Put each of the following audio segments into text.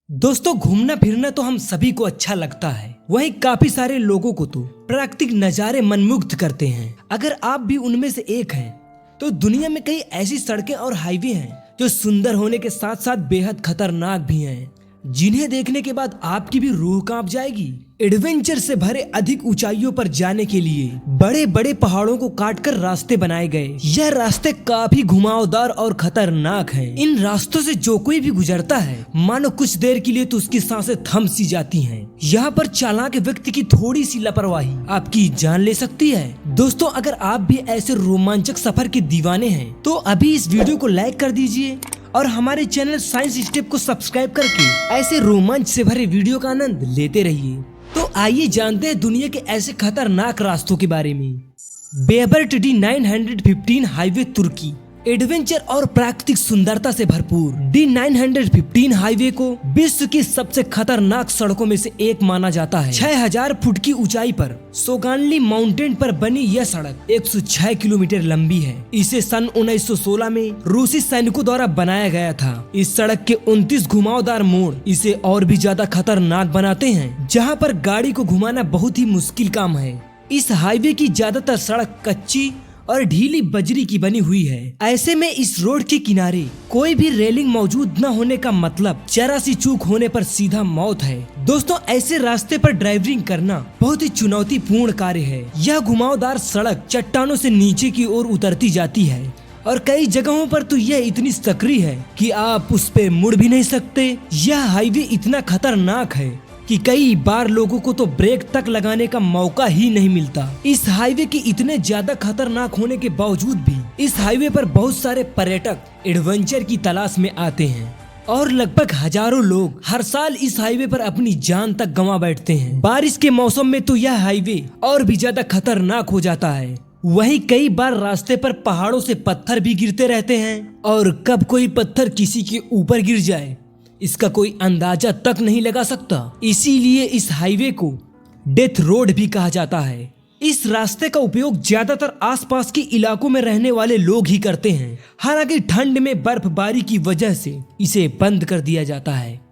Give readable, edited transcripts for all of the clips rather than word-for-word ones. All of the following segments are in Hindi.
दोस्तों, घूमना फिरना तो हम सभी को अच्छा लगता है। वहीं काफी सारे लोगों को तो प्राकृतिक नज़ारे मनमुग्ध करते हैं। अगर आप भी उनमें से एक हैं, तो दुनिया में कई ऐसी सड़कें और हाईवे हैं जो सुंदर होने के साथ साथ बेहद खतरनाक भी हैं, जिन्हें देखने के बाद आपकी भी रूह कांप जाएगी। एडवेंचर से भरे अधिक ऊंचाइयों पर जाने के लिए बड़े बड़े पहाड़ों को काटकर रास्ते बनाए गए। यह रास्ते काफी घुमावदार और खतरनाक हैं। इन रास्तों से जो कोई भी गुजरता है, मानो कुछ देर के लिए तो उसकी सांसें थम सी जाती हैं। यहाँ पर चालाक व्यक्ति की थोड़ी सी लापरवाही आपकी जान ले सकती है। दोस्तों, अगर आप भी ऐसे रोमांचक सफर के दीवाने हैं, तो अभी इस वीडियो को लाइक कर दीजिए और हमारे चैनल साइंस स्टेप को सब्सक्राइब करके ऐसे रोमांच से भरे वीडियो का आनंद लेते रहिए। तो आइए जानते हैं दुनिया के ऐसे खतरनाक रास्तों के बारे में। बेबर्ट D915 हाईवे तुर्की एडवेंचर और प्राकृतिक सुंदरता से भरपूर D915 हाईवे को विश्व की सबसे खतरनाक सड़कों में से एक माना जाता है। 6000 फुट की ऊंचाई पर सोगानली माउंटेन पर बनी यह सड़क 106 किलोमीटर लंबी है। इसे सन 1916 में रूसी सैनिकों द्वारा बनाया गया था। इस सड़क के 29 घुमावदार मोड़ इसे और भी ज्यादा खतरनाक बनाते हैं, जहाँ पर गाड़ी को घुमाना बहुत ही मुश्किल काम है। इस हाईवे की ज्यादातर सड़क कच्ची और ढीली बजरी की बनी हुई है। ऐसे में इस रोड के किनारे कोई भी रेलिंग मौजूद न होने का मतलब जरा सी चूक होने पर सीधा मौत है। दोस्तों, ऐसे रास्ते पर ड्राइविंग करना बहुत ही चुनौतीपूर्ण कार्य है। यह घुमावदार सड़क चट्टानों से नीचे की ओर उतरती जाती है और कई जगहों पर तो यह इतनी सकरी है कि आप उस पे मुड़ भी नहीं सकते। यह हाईवे इतना खतरनाक है कि कई बार लोगों को तो ब्रेक तक लगाने का मौका ही नहीं मिलता। इस हाईवे के इतने ज्यादा खतरनाक होने के बावजूद भी इस हाईवे पर बहुत सारे पर्यटक एडवेंचर की तलाश में आते हैं और लगभग हजारों लोग हर साल इस हाईवे पर अपनी जान तक गंवा बैठते हैं। बारिश के मौसम में तो यह हाईवे और भी ज्यादा खतरनाक हो जाता है। वहीं कई बार रास्ते पर पहाड़ों से पत्थर भी गिरते रहते हैं और कब कोई पत्थर किसी के ऊपर गिर जाए, इसका कोई अंदाजा तक नहीं लगा सकता। इसीलिए इस हाईवे को डेथ रोड भी कहा जाता है। इस रास्ते का उपयोग ज्यादातर आसपास के इलाकों में रहने वाले लोग ही करते हैं। हालांकि ठंड में बर्फबारी की वजह से इसे बंद कर दिया जाता है।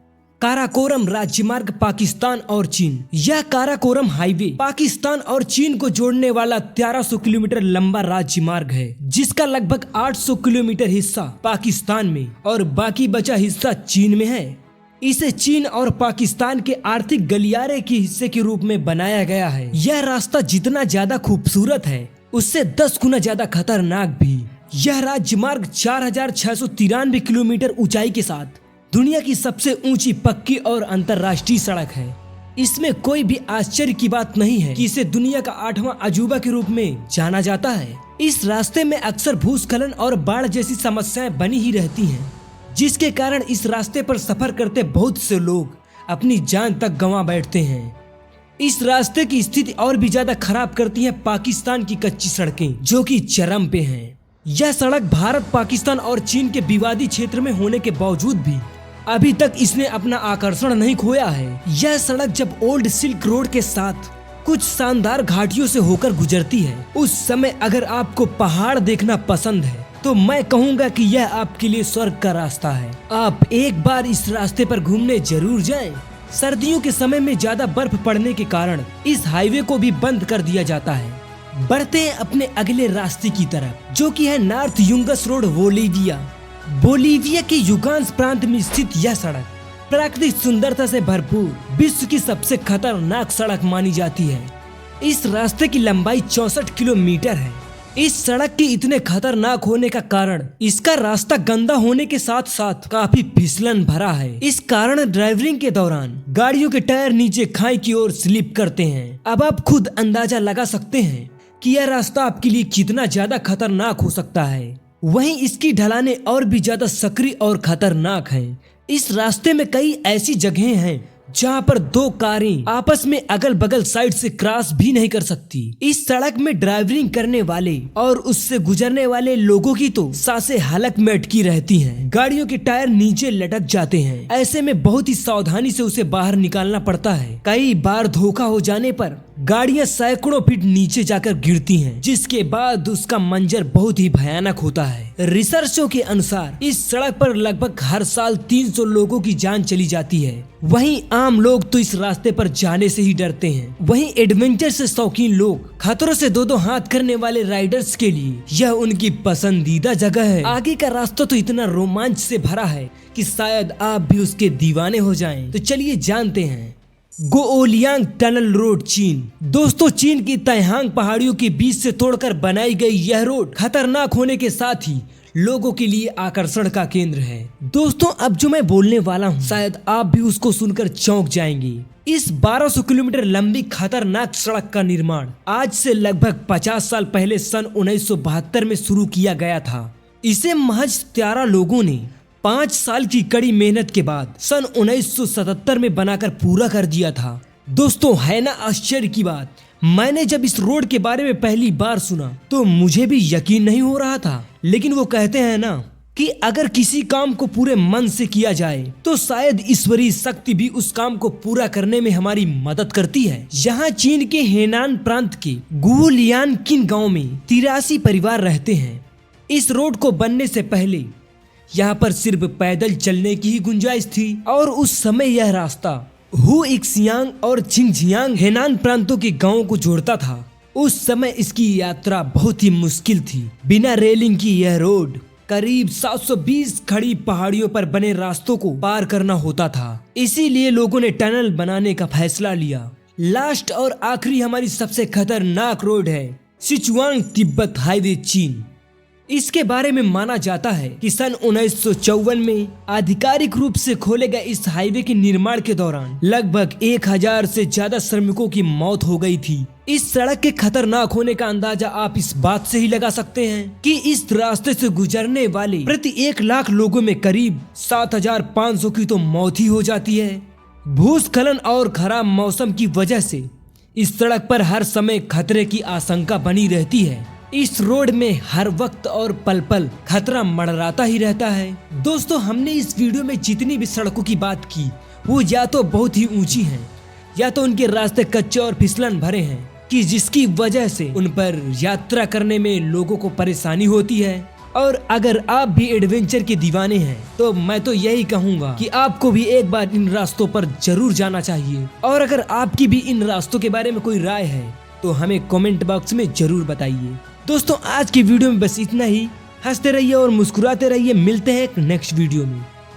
काराकोरम राज्यमार्ग पाकिस्तान और चीन। यह काराकोरम हाईवे पाकिस्तान और चीन को जोड़ने वाला 1300 किलोमीटर लंबा राज्यमार्ग है, जिसका लगभग 800 किलोमीटर हिस्सा पाकिस्तान में और बाकी बचा हिस्सा चीन में है। इसे चीन और पाकिस्तान के आर्थिक गलियारे के हिस्से के रूप में बनाया गया है। यह रास्ता जितना ज्यादा खूबसूरत है, उससे 10 गुना ज्यादा खतरनाक भी। यह राज्यमार्ग 4693 किलोमीटर ऊंचाई के साथ दुनिया की सबसे ऊंची पक्की और अंतर्राष्ट्रीय सड़क है। इसमें कोई भी आश्चर्य की बात नहीं है कि इसे दुनिया का 8वां अजूबा के रूप में जाना जाता है। इस रास्ते में अक्सर भूस्खलन और बाढ़ जैसी समस्याएं बनी ही रहती हैं, जिसके कारण इस रास्ते पर सफर करते बहुत से लोग अपनी जान तक गंवा बैठते हैं। इस रास्ते की स्थिति और भी ज्यादा खराब करती है पाकिस्तान की कच्ची सड़कें, जो कि चरम पे हैं। यह सड़क भारत, पाकिस्तान और चीन के विवादी क्षेत्र में होने के बावजूद भी अभी तक इसने अपना आकर्षण नहीं खोया है। यह सड़क जब ओल्ड सिल्क रोड के साथ कुछ शानदार घाटियों से होकर गुजरती है, उस समय अगर आपको पहाड़ देखना पसंद है, तो मैं कहूँगा कि यह आपके लिए स्वर्ग का रास्ता है। आप एक बार इस रास्ते पर घूमने जरूर जाएं। सर्दियों के समय में ज्यादा बर्फ पड़ने के कारण इस हाईवे को भी बंद कर दिया जाता है। बढ़ते हैं अपने अगले रास्ते की तरफ, जो कि है नॉर्थ युंगस रोड, बोलीविया के युगांस प्रांत में स्थित यह सड़क प्राकृतिक सुंदरता से भरपूर विश्व की सबसे खतरनाक सड़क मानी जाती है। इस रास्ते की लंबाई 64 किलोमीटर है। इस सड़क के इतने खतरनाक होने का कारण इसका रास्ता गंदा होने के साथ साथ काफी फिसलन भरा है। इस कारण ड्राइविंग के दौरान गाड़ियों के टायर नीचे खाई की ओर स्लिप करते हैं। अब आप खुद अंदाजा लगा सकते हैं कि यह रास्ता आपके लिए कितना ज्यादा खतरनाक हो सकता है। वहीं इसकी ढलानें और भी ज्यादा सकरी और खतरनाक हैं। इस रास्ते में कई ऐसी जगहें हैं जहां पर दो कारें आपस में अगल बगल साइड से क्रॉस भी नहीं कर सकती। इस सड़क में ड्राइविंग करने वाले और उससे गुजरने वाले लोगों की तो सांसें हलक में अटकी रहती हैं। गाड़ियों के टायर नीचे लटक जाते हैं। ऐसे में बहुत ही सावधानी से उसे बाहर निकालना पड़ता है। कई बार धोखा हो जाने पर गाड़ियां सैकड़ों फीट नीचे जाकर गिरती हैं, जिसके बाद उसका मंजर बहुत ही भयानक होता है। रिसर्चों के अनुसार इस सड़क पर लगभग हर साल 300 लोगों की जान चली जाती है। वहीं आम लोग तो इस रास्ते पर जाने से ही डरते हैं। वहीं एडवेंचर से शौकीन लोग, खतरों से दो हाथ करने वाले राइडर्स के लिए यह उनकी पसंदीदा जगह है। आगे का रास्ता तो इतना रोमांच से भरा है कि शायद आप भी उसके दीवाने हो जाएं। तो चलिए जानते हैं। गोओलियांग टनल रोड, चीन। दोस्तों, चीन की तैहांग पहाड़ियों के बीच से तोड़कर बनाई गई यह रोड खतरनाक होने के साथ ही लोगों के लिए आकर्षण का केंद्र है। दोस्तों, अब जो मैं बोलने वाला हूँ शायद आप भी उसको सुनकर चौंक जाएंगे। इस 1200 किलोमीटर लंबी खतरनाक सड़क का निर्माण आज से लगभग 50 साल पहले सन 1972 में शुरू किया गया था। इसे महज 13 लोगों ने 5 साल की कड़ी मेहनत के बाद सन 1977 में बनाकर पूरा कर दिया था। दोस्तों, है ना आश्चर्य की बात। मैंने जब इस रोड के बारे में पहली बार सुना तो मुझे भी यकीन नहीं हो रहा था, लेकिन वो कहते हैं ना कि अगर किसी काम को पूरे मन से किया जाए तो शायद ईश्वरीय शक्ति भी उस काम को पूरा करने में हमारी मदद करती है। यहाँ चीन के हेनान प्रांत के गुओलियांकिन गांव में 83 परिवार रहते हैं। इस रोड को बनने से पहले यहाँ पर सिर्फ पैदल चलने की ही गुंजाइश थी और उस समय यह रास्ता हुइक्सियांग और छिंगझियांग हेनान प्रांतों के गांवों को जोड़ता था। उस समय इसकी यात्रा बहुत ही मुश्किल थी। बिना रेलिंग की यह रोड करीब 720 खड़ी पहाड़ियों पर बने रास्तों को पार करना होता था। इसीलिए लोगों ने टनल बनाने का फैसला लिया। लास्ट और आखिरी हमारी सबसे खतरनाक रोड है सिचुआंग तिब्बत हाईवे, चीन। इसके बारे में माना जाता है कि सन 1954 में आधिकारिक रूप से खोले गए इस हाईवे के निर्माण के दौरान लगभग 1000 से ज्यादा श्रमिकों की मौत हो गई थी। इस सड़क के खतरनाक होने का अंदाजा आप इस बात से ही लगा सकते हैं कि इस रास्ते से गुजरने वाले प्रति 1 लाख लोगों में करीब 7500 की तो मौत ही हो जाती है। भूस्खलन और खराब मौसम की वजह से इस सड़क पर हर समय खतरे की आशंका बनी रहती है। इस रोड में हर वक्त और पल पल खतरा मंडराता ही रहता है। दोस्तों, हमने इस वीडियो में जितनी भी सड़कों की बात की वो या तो बहुत ही ऊंची हैं या तो उनके रास्ते कच्चे और फिसलन भरे हैं कि जिसकी वजह से उन पर यात्रा करने में लोगों को परेशानी होती है। और अगर आप भी एडवेंचर के दीवाने हैं तो मैं तो यही कहूँगा कि आपको भी एक बार इन रास्तों पर जरूर जाना चाहिए। और अगर आपकी भी इन रास्तों के बारे में कोई राय है तो हमें कमेंट बॉक्स में जरूर बताइए। दोस्तों, आज की वीडियो में बस इतना ही। हंसते रहिए और मुस्कुराते रहिए। मिलते हैं एक नेक्स्ट वीडियो में।